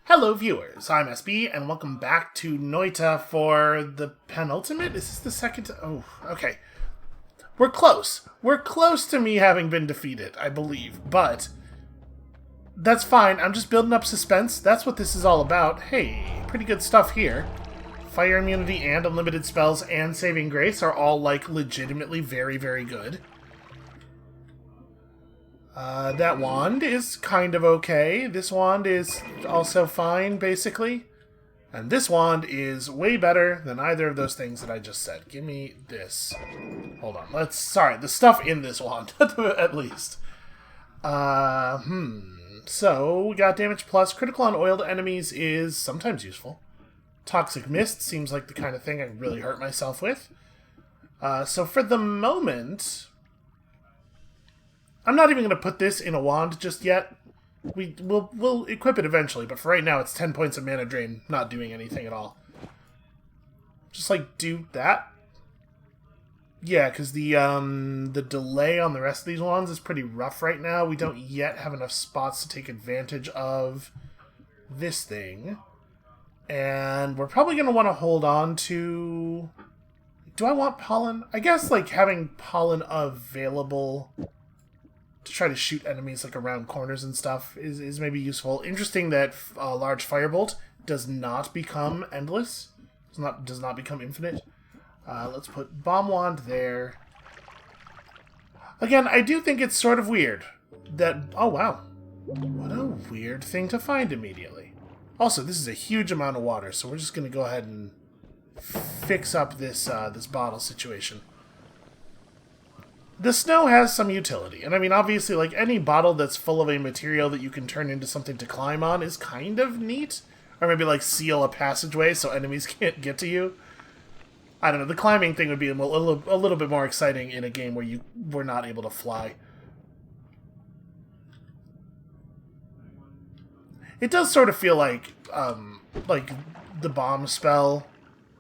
Hello viewers, I'm SB, and welcome back to Noita for the penultimate? Is this the second? Oh, okay. We're close. We're close to me having been defeated, I believe, but that's fine. I'm just building up suspense. That's what this is all about. Hey, pretty good stuff here. Fire immunity and unlimited spells and saving grace are all, like, legitimately very, very good. That wand is kind of okay. This wand is also fine, basically. And this wand is way better than either of those things that I just said. Give me this. Hold on. Sorry, the stuff in this wand, at least. So, we got damage plus. Critical on oiled enemies is sometimes useful. Toxic Mist seems like the kind of thing I really hurt myself with. So for the moment, I'm not even going to put this in a wand just yet. We'll equip it eventually, but for right now it's 10 points of mana drain, not doing anything at all. Just, like, do that. Yeah, because the delay on the rest of these wands is pretty rough right now. We don't yet have enough spots to take advantage of this thing. And we're probably going to want to hold on to... Do I want pollen? I guess, like, having pollen available to try to shoot enemies, like, around corners and stuff is maybe useful. Interesting that large firebolt does not become endless. Does not become infinite. Let's put bomb wand there. Again, I do think it's sort of weird that... Oh, wow. What a weird thing to find immediately. Also, this is a huge amount of water, so we're just going to go ahead and fix up this this bottle situation. The snow has some utility, and I mean, obviously, like, any bottle that's full of a material that you can turn into something to climb on is kind of neat. Or maybe, like, seal a passageway so enemies can't get to you. I don't know, the climbing thing would be a little bit more exciting in a game where you were not able to fly. It does sort of feel like the bomb spell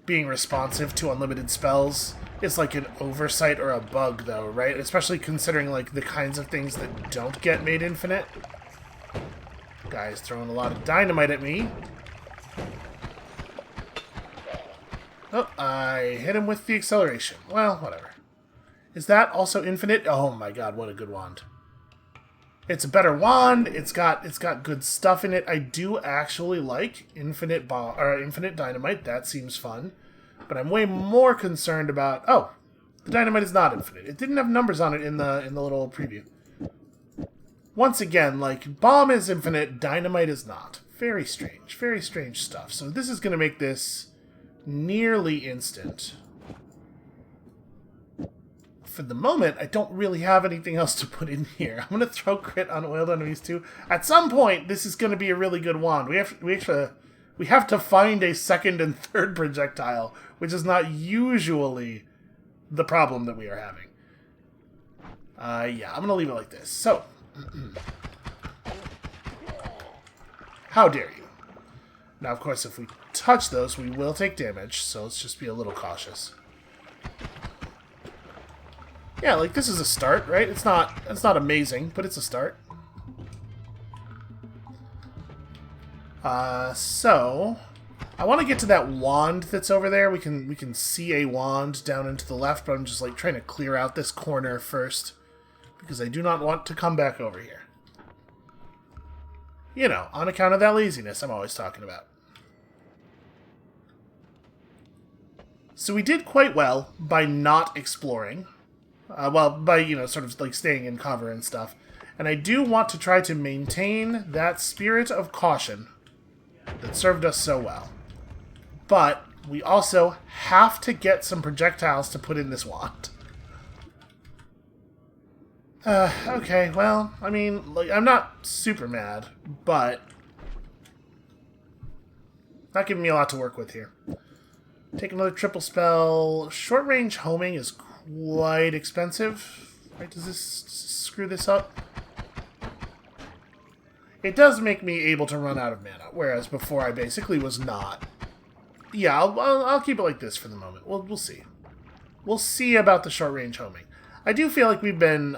being responsive to unlimited spells is like an oversight or a bug, though, right? Especially considering, like, the kinds of things that don't get made infinite. Guy's throwing a lot of dynamite at me. Oh, I hit him with the acceleration. Well, whatever. Is that also infinite? Oh my god, what a good wand. It's a better wand. It's got good stuff in it. I do actually like infinite dynamite. That seems fun. But I'm way more concerned about... Oh, the dynamite is not infinite. It didn't have numbers on it in the little preview. Once again, like, bomb is infinite, dynamite is not. Very strange stuff. So this is going to make this nearly instant. For the moment, I don't really have anything else to put in here. I'm going to throw crit on oiled enemies too. At some point, this is going to be a really good wand. We have to find a second and third projectile, which is not usually the problem that we are having. Yeah, I'm going to leave it like this. So, how dare you? Now, of course, if we touch those, we will take damage, so let's just be a little cautious. Yeah, like, this is a start, right? It's not amazing, but it's a start. So I want to get to that wand that's over there. We can see a wand down into the left, but I'm just, like, trying to clear out this corner first because I do not want to come back over here. You know, on account of that laziness I'm always talking about. So we did quite well by not exploring. Well, by, you know, sort of, like, staying in cover and stuff. And I do want to try to maintain that spirit of caution that served us so well. But we also have to get some projectiles to put in this wand. Okay, well, I mean, like, I'm not super mad, but not giving me a lot to work with here. Take another triple spell. Short range homing is quite expensive. Right, does this screw this up? It does make me able to run out of mana, whereas before I basically was not. Yeah, I'll keep it like this for the moment. We'll see. We'll see about the short range homing. I do feel like we've been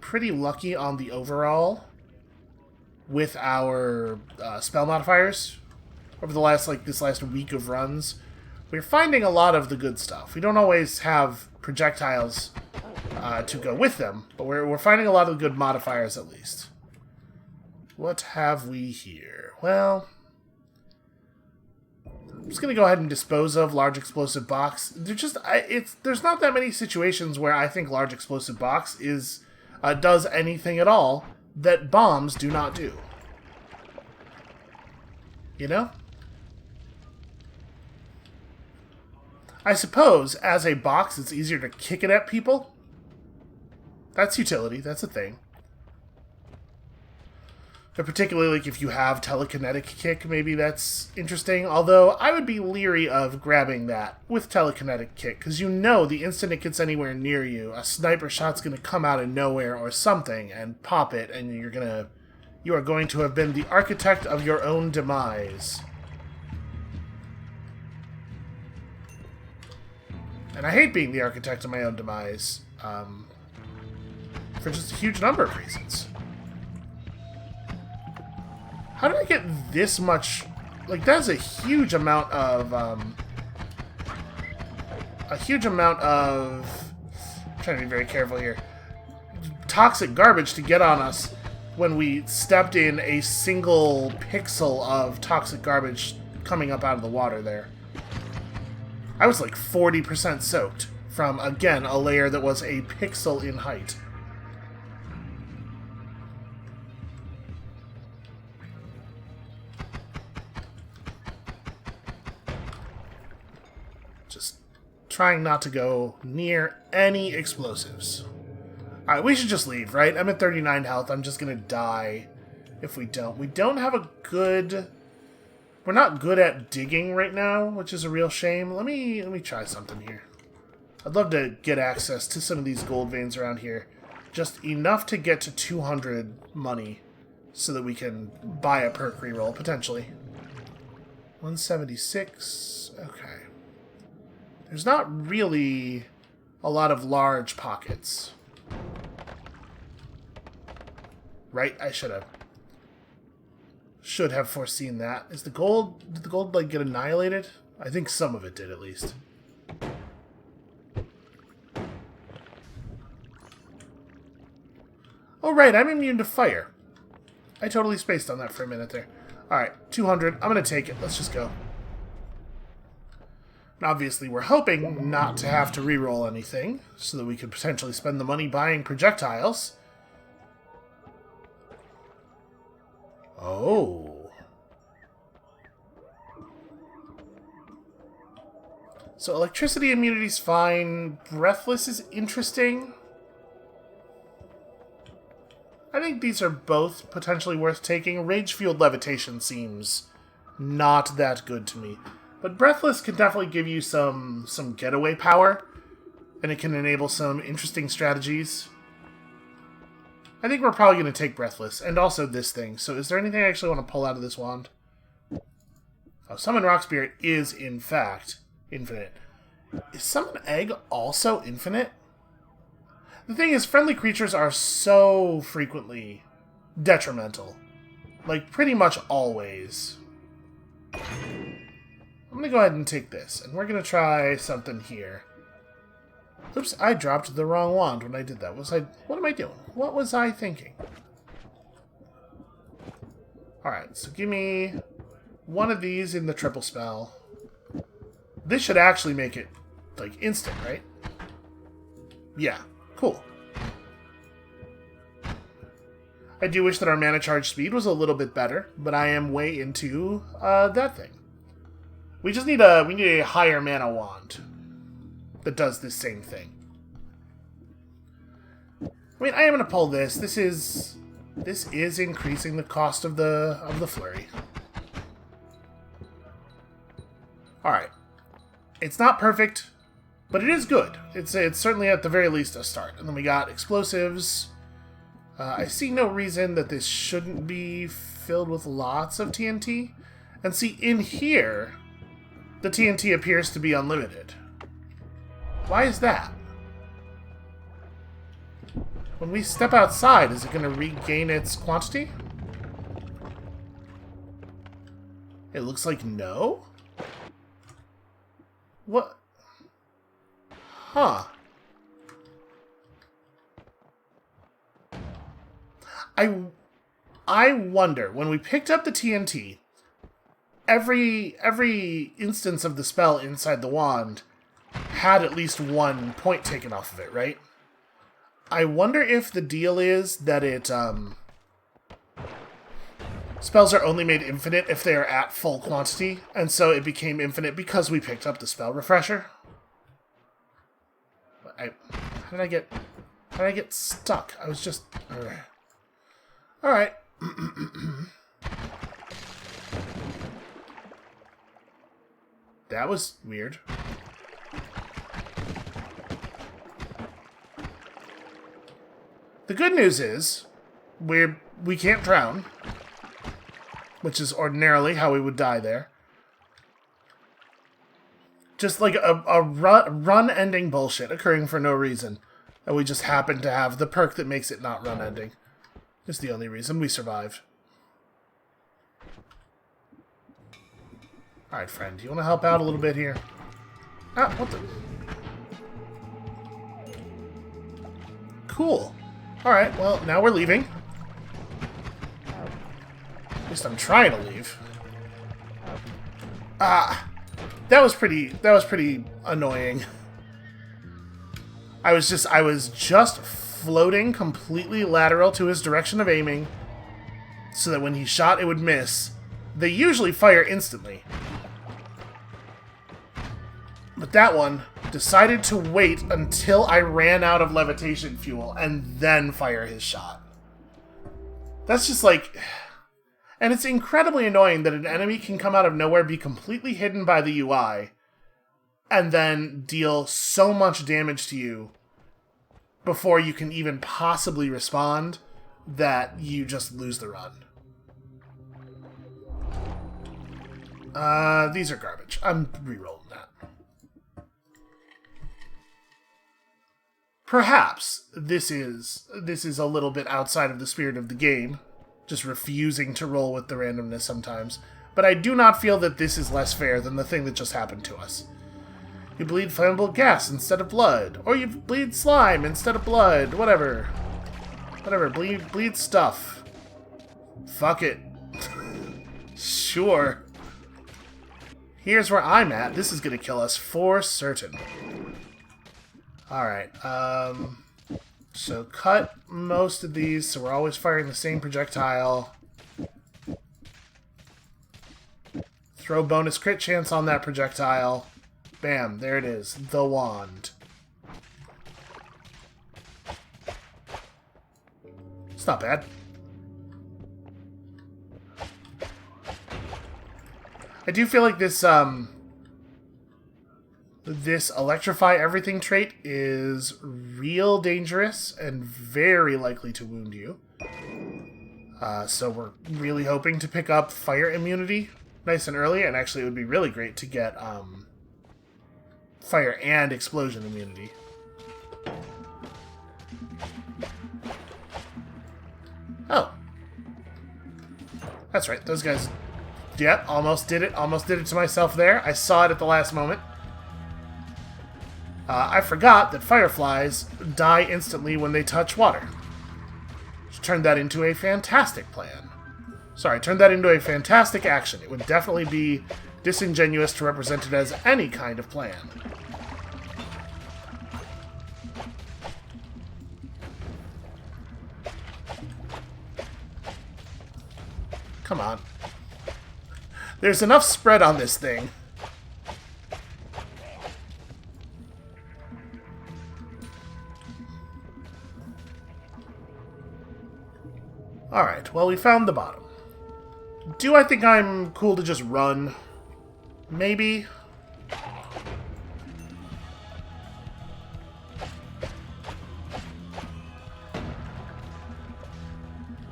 pretty lucky on the overall with our spell modifiers over the last, like, this last week of runs. We're finding a lot of the good stuff. We don't always have projectiles to go with them, but we're finding a lot of the good modifiers at least. What have we here? Well, I'm just going to go ahead and dispose of large explosive box. There's not that many situations where I think large explosive box does anything at all that bombs do not do. You know? I suppose, as a box, it's easier to kick it at people. That's utility, that's a thing. But particularly, like, if you have telekinetic kick, maybe that's interesting. Although, I would be leery of grabbing that with telekinetic kick, because you know the instant it gets anywhere near you, a sniper shot's going to come out of nowhere or something and pop it, and you are going to have been the architect of your own demise. And I hate being the architect of my own demise, for just a huge number of reasons. How did I get this much? Like, that's a huge amount of, I'm trying to be very careful here. Toxic garbage to get on us when we stepped in a single pixel of toxic garbage coming up out of the water there. I was like 40% soaked from, again, a layer that was a pixel in height. Just trying not to go near any explosives. Alright, we should just leave, right? I'm at 39 health. I'm just gonna die if we don't. We don't have a good... We're not good at digging right now, which is a real shame. Let me try something here. I'd love to get access to some of these gold veins around here. Just enough to get to 200 money so that we can buy a perk reroll, potentially. 176. Okay. There's not really a lot of large pockets. Right? I should have foreseen that. Did the gold like get annihilated? I think some of it did, at least. Oh right, I'm immune to fire. I totally spaced on that for a minute there. Alright, 200. I'm gonna take it. Let's just go. And obviously we're hoping not to have to reroll anything, so that we could potentially spend the money buying projectiles. Oh. So electricity immunity's fine. Breathless is interesting. I think these are both potentially worth taking. Rage-fueled levitation seems not that good to me. But Breathless can definitely give you some getaway power. And it can enable some interesting strategies. I think we're probably going to take Breathless, and also this thing. So is there anything I actually want to pull out of this wand? Oh, Summon Rock Spirit is, in fact, infinite. Is Summon Egg also infinite? The thing is, friendly creatures are so frequently detrimental. Like, pretty much always. I'm going to go ahead and take this, and we're going to try something here. Oops, I dropped the wrong wand when I did that. What am I doing? What was I thinking? Alright, so give me one of these in the triple spell. This should actually make it, like, instant, right? Yeah, cool. I do wish that our mana charge speed was a little bit better, but I am way into that thing. We just need a higher mana wand that does this same thing. I mean, I am going to pull this. This is increasing the cost of the flurry. All right, it's not perfect, but it is good. It's certainly at the very least a start. And then we got explosives. I see no reason that this shouldn't be filled with lots of TNT. And see, in here, the TNT appears to be unlimited. Why is that? When we step outside, is it going to regain its quantity? It looks like no? What? Huh. I wonder, when we picked up the TNT, every instance of the spell inside the wand had at least 1 point taken off of it, right? I wonder if the deal is that it, spells are only made infinite if they are at full quantity, and so it became infinite because we picked up the spell refresher. How did I get stuck? I was just... Alright. That was weird. The good news is, we can't drown, which is ordinarily how we would die there. Just like a run-ending bullshit occurring for no reason. And we just happen to have the perk that makes it not run-ending. It's the only reason we survived. Alright, friend, do you want to help out a little bit here? Ah, what the... Cool. Alright, well, now we're leaving. At least I'm trying to leave. Ah, that was pretty annoying. I was just floating completely lateral to his direction of aiming, so that when he shot, it would miss. They usually fire instantly. But that one decided to wait until I ran out of levitation fuel and then fire his shot. That's just like... And it's incredibly annoying that an enemy can come out of nowhere, be completely hidden by the UI, and then deal so much damage to you before you can even possibly respond that you just lose the run. These are garbage. I'm re-rolling that. Perhaps this is a little bit outside of the spirit of the game, just refusing to roll with the randomness sometimes, but I do not feel that this is less fair than the thing that just happened to us. You bleed flammable gas instead of blood, or you bleed slime instead of blood, whatever. Whatever, bleed stuff. Fuck it. Sure. Here's where I'm at. This is gonna kill us for certain. Alright, so cut most of these, so we're always firing the same projectile. Throw bonus crit chance on that projectile. Bam, there it is. The wand. It's not bad. I do feel like this electrify everything trait is real dangerous and very likely to wound you. So we're really hoping to pick up fire immunity nice and early, and actually it would be really great to get fire and explosion immunity. Oh. That's right, those guys... Yep, almost did it to myself there. I saw it at the last moment. I forgot that fireflies die instantly when they touch water. Turned that into a fantastic plan. Sorry, turned that into a fantastic action. It would definitely be disingenuous to represent it as any kind of plan. Come on. There's enough spread on this thing. Alright, well, we found the bottom. Do I think I'm cool to just run? Maybe?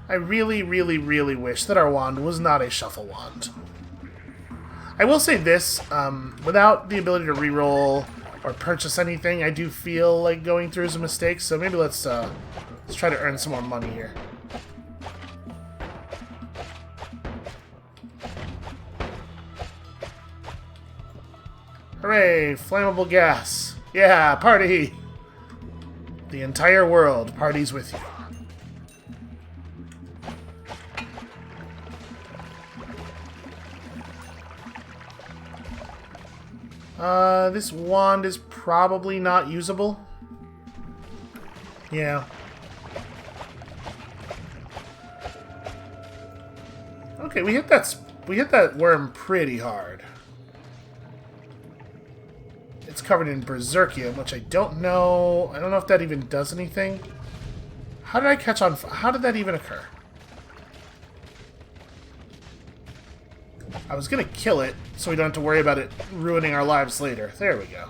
I really, really, really wish that our wand was not a shuffle wand. I will say this, without the ability to reroll or purchase anything, I do feel like going through is a mistake, so maybe let's try to earn some more money here. Hooray! Flammable gas! Yeah, party! The entire world parties with you. This wand is probably not usable. Yeah. Okay, we hit that worm pretty hard. It's covered in berserkium, which I don't know if that even does anything. How did I catch on? How did that even occur? I was gonna kill it, so we don't have to worry about it ruining our lives later. There we go.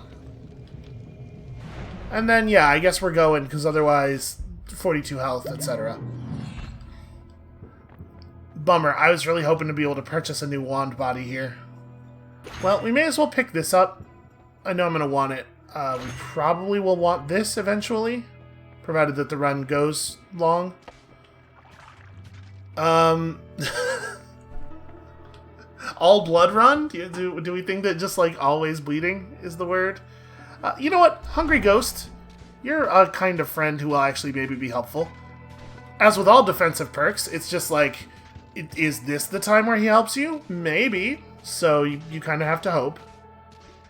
And then, yeah, I guess we're going, because otherwise, 42 health, etc. Bummer, I was really hoping to be able to purchase a new wand body here. Well, we may as well pick this up. I know I'm going to want it. We probably will want this eventually, provided that the run goes long. All blood run? Do we think that just, like, always bleeding is the word? You know what? Hungry Ghost, you're a kind of friend who will actually maybe be helpful. As with all defensive perks, it's just like, is this the time where he helps you? Maybe. So you kind of have to hope.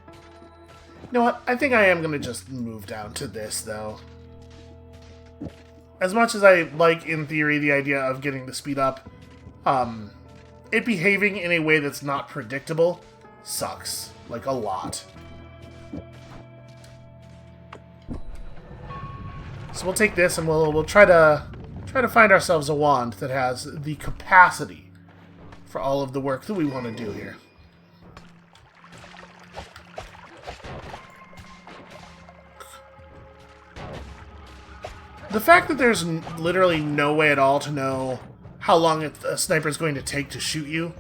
You know what? I think I am going to just move down to this, though. As much as I like, in theory, the idea of getting the speed up, it behaving in a way that's not predictable sucks. Like, a lot. So we'll take this and we'll try to find ourselves a wand that has the capacity for all of the work that we want to do here. The fact that there's literally no way at all to know how long a sniper is going to take to shoot you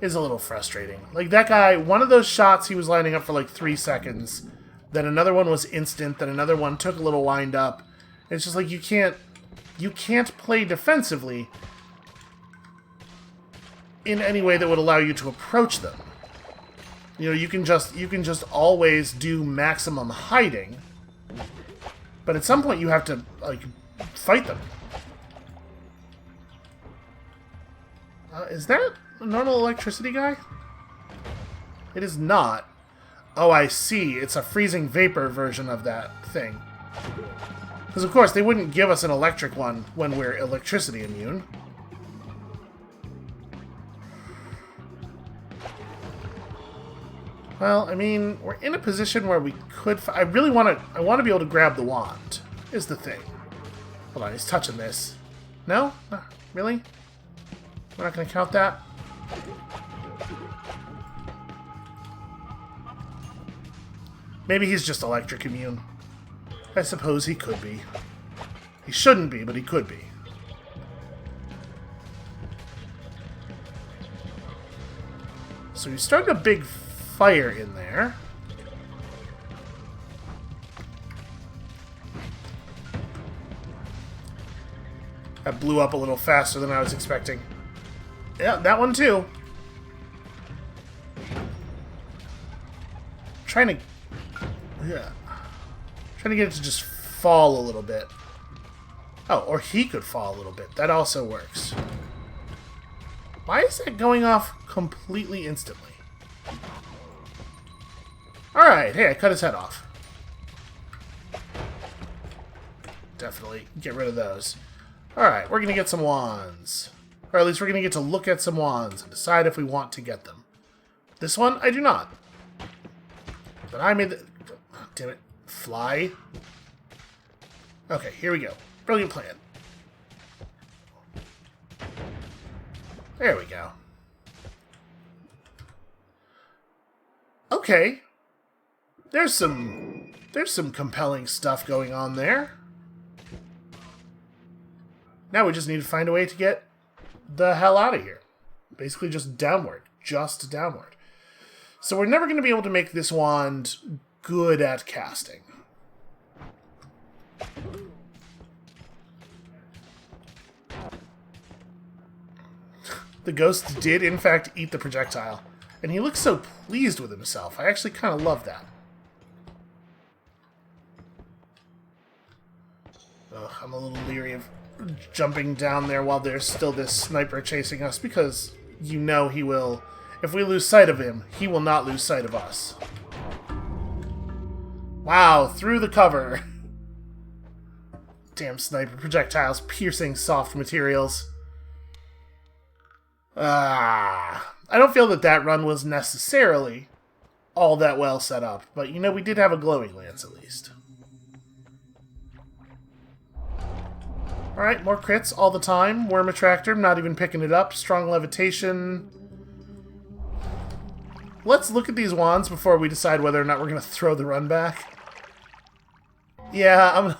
is a little frustrating. Like, that guy, one of those shots he was lining up for like 3 seconds, then another one was instant, then another one took a little wind up. It's just like you can't play defensively in any way that would allow you to approach them. You know, you can just always do maximum hiding, but at some point you have to, like, fight them. Is that a normal electricity guy? It is not. Oh, I see. It's a freezing vapor version of that thing. Because, of course, they wouldn't give us an electric one when we're electricity immune. Well, I mean, we're in a position where we could... I want to be able to grab the wand, is the thing. Hold on, he's touching this. No? Really? We're not going to count that? Maybe he's just electric immune. I suppose he could be. He shouldn't be, but he could be. So we started a big fire in there. That blew up a little faster than I was expecting. Yeah, that one too. Trying to get it to just fall a little bit. Oh, or he could fall a little bit. That also works. Why is that going off completely instantly? Alright, hey, I cut his head off. Definitely get rid of those. Alright, we're gonna get some wands. Or at least we're gonna get to look at some wands and decide if we want to get them. This one, I do not. But I made the... Oh, damn it. Fly? Okay, here we go. Brilliant plan. There we go. Okay. There's some compelling stuff going on there. Now we just need to find a way to get the hell out of here. Basically just downward. Just downward. So we're never going to be able to make this wand good at casting. The ghost did, in fact, eat the projectile. And he looks so pleased with himself. I actually kind of love that. Ugh, I'm a little leery of jumping down there while there's still this sniper chasing us, because you know he will... If we lose sight of him, he will not lose sight of us. Wow, through the cover. Damn sniper projectiles piercing soft materials. I don't feel that that run was necessarily all that well set up, but you know, we did have a glowing lance at least. Alright, more crits all the time. Worm Attractor, not even picking it up. Strong Levitation. Let's look at these wands before we decide whether or not we're going to throw the run back. Yeah, I'm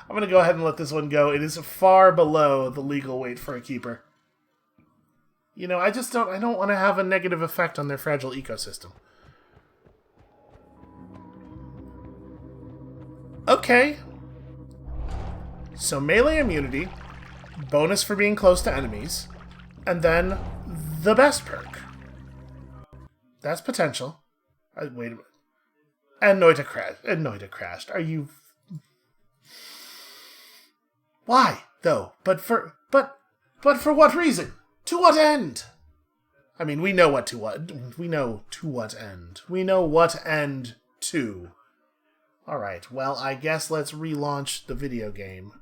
going to go ahead and let this one go. It is far below the legal weight for a keeper. You know, I don't want to have a negative effect on their fragile ecosystem. Okay. So melee immunity, bonus for being close to enemies, and then the best perk. That's potential. Wait a minute. And Noita crashed. Are you... Why, though? But for what reason? To what end? I mean, we know to what end. We know what end to. Alright, well, I guess let's relaunch the video game.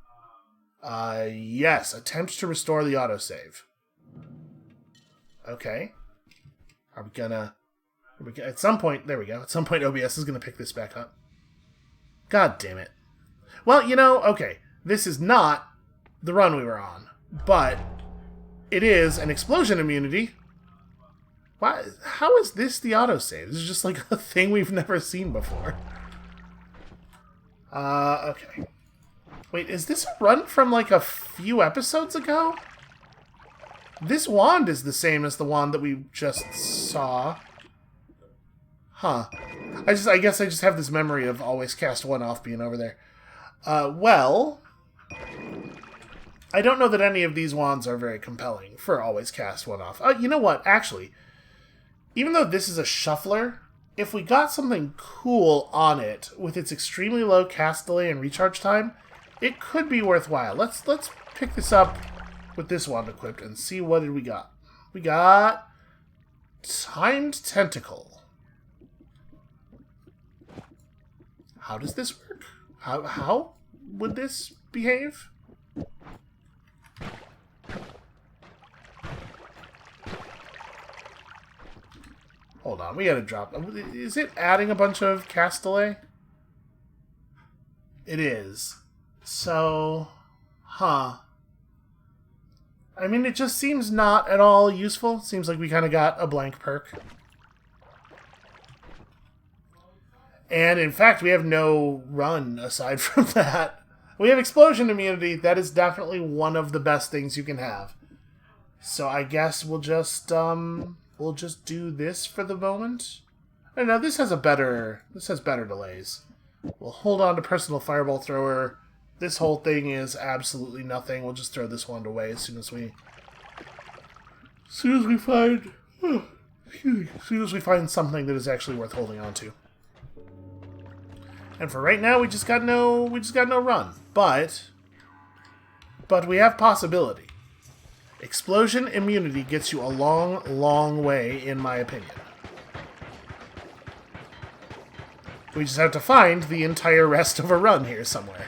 Yes, attempt to restore the autosave. Okay. Are we gonna... At some point, there we go. At some point, OBS is gonna pick this back up. God damn it. Well, you know, okay. This is not the run we were on, but it is an explosion immunity. Why? How is this the autosave? This is just like a thing we've never seen before. Okay. Wait, is this a run from like a few episodes ago? This wand is the same as the wand that we just saw. Huh. I guess I just have this memory of always cast one off being over there. Well, I don't know that any of these wands are very compelling for always cast one off. You know what? Actually, even though this is a shuffler, if we got something cool on it with its extremely low cast delay and recharge time, it could be worthwhile. Let's pick this up with this wand equipped and see what did we got. We got Timed Tentacle. How does this work? How would this behave? Hold on, we gotta drop... Is it adding a bunch of cast delay? It is. So... Huh. I mean, it just seems not at all useful. Seems like we kind of got a blank perk. And, in fact, we have no run aside from that. We have explosion immunity. That is definitely one of the best things you can have. So I guess we'll just do this for the moment. I don't know, this has better delays. We'll hold on to personal fireball thrower. This whole thing is absolutely nothing. We'll just throw this wand away as soon as we find something that is actually worth holding on to. And for right now, we just got no run. But we have possibility. Explosion immunity gets you a long, long way, in my opinion. We just have to find the entire rest of a run here somewhere.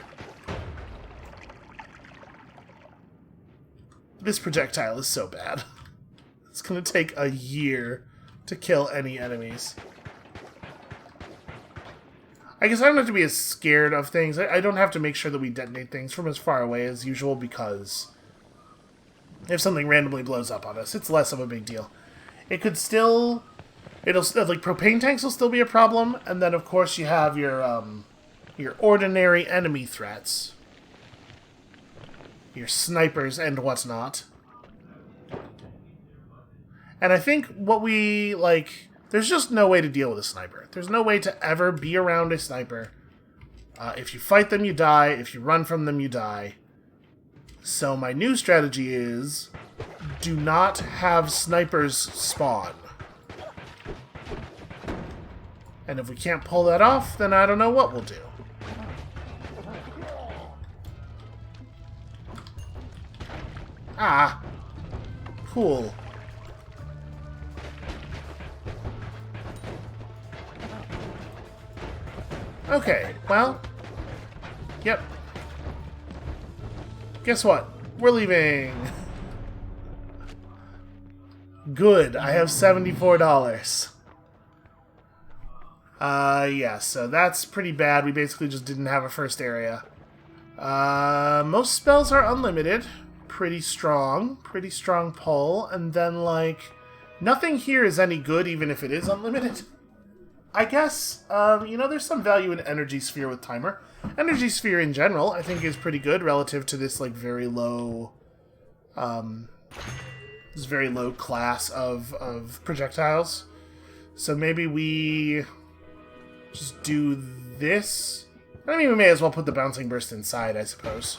This projectile is so bad. It's gonna take a year to kill any enemies. I guess I don't have to be as scared of things. I don't have to make sure that we detonate things from as far away as usual, because if something randomly blows up on us, it's less of a big deal. It could still... like, propane tanks will still be a problem, and then, of course, you have your ordinary enemy threats. Your snipers and whatnot. And I think what we, like... There's just no way to deal with a sniper. There's no way to ever be around a sniper. If you fight them, you die. If you run from them, you die. So my new strategy is... do not have snipers spawn. And if we can't pull that off, then I don't know what we'll do. Ah. Cool. Okay, well. Yep. Guess what? We're leaving. Good, I have $74. Yeah, so that's pretty bad. We basically just didn't have a first area. Most spells are unlimited. Pretty strong pull. And then, like, nothing here is any good, even if it is unlimited. I guess, you know, there's some value in Energy Sphere with Timer. Energy Sphere in general, I think, is pretty good relative to this, like, very low, class of projectiles. So maybe we just do this. I mean, we may as well put the Bouncing Burst inside, I suppose.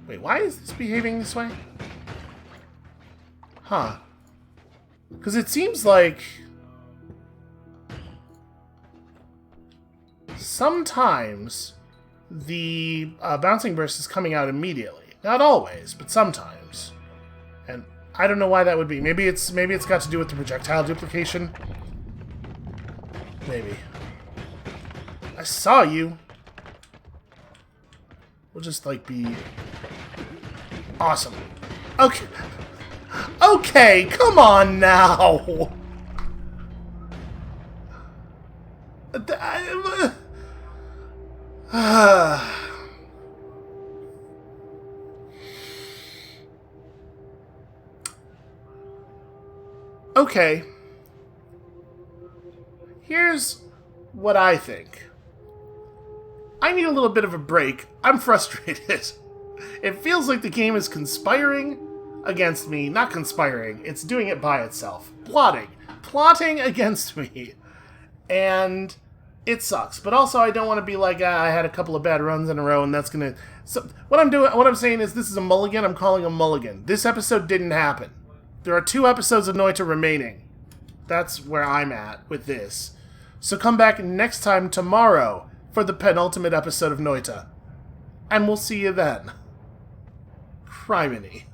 Wait, why is this behaving this way? Huh. Because it seems like sometimes the Bouncing Burst is coming out immediately. Not always, but sometimes. And I don't know why that would be. Maybe it's got to do with the projectile duplication. Maybe. I saw you. We'll just, like, be awesome. Okay. Okay, come on now. Okay. Here's what I think. I need a little bit of a break. I'm frustrated. It feels like the game is conspiring against me. Not conspiring. It's doing it by itself. Plotting against me. And it sucks. But also I don't want to be like, I had a couple of bad runs in a row and that's gonna... So what I'm saying is this is a mulligan. I'm calling a mulligan. This episode didn't happen. There are 2 episodes of Noita remaining. That's where I'm at with this. So come back next time tomorrow for the penultimate episode of Noita. And we'll see you then. Criminy.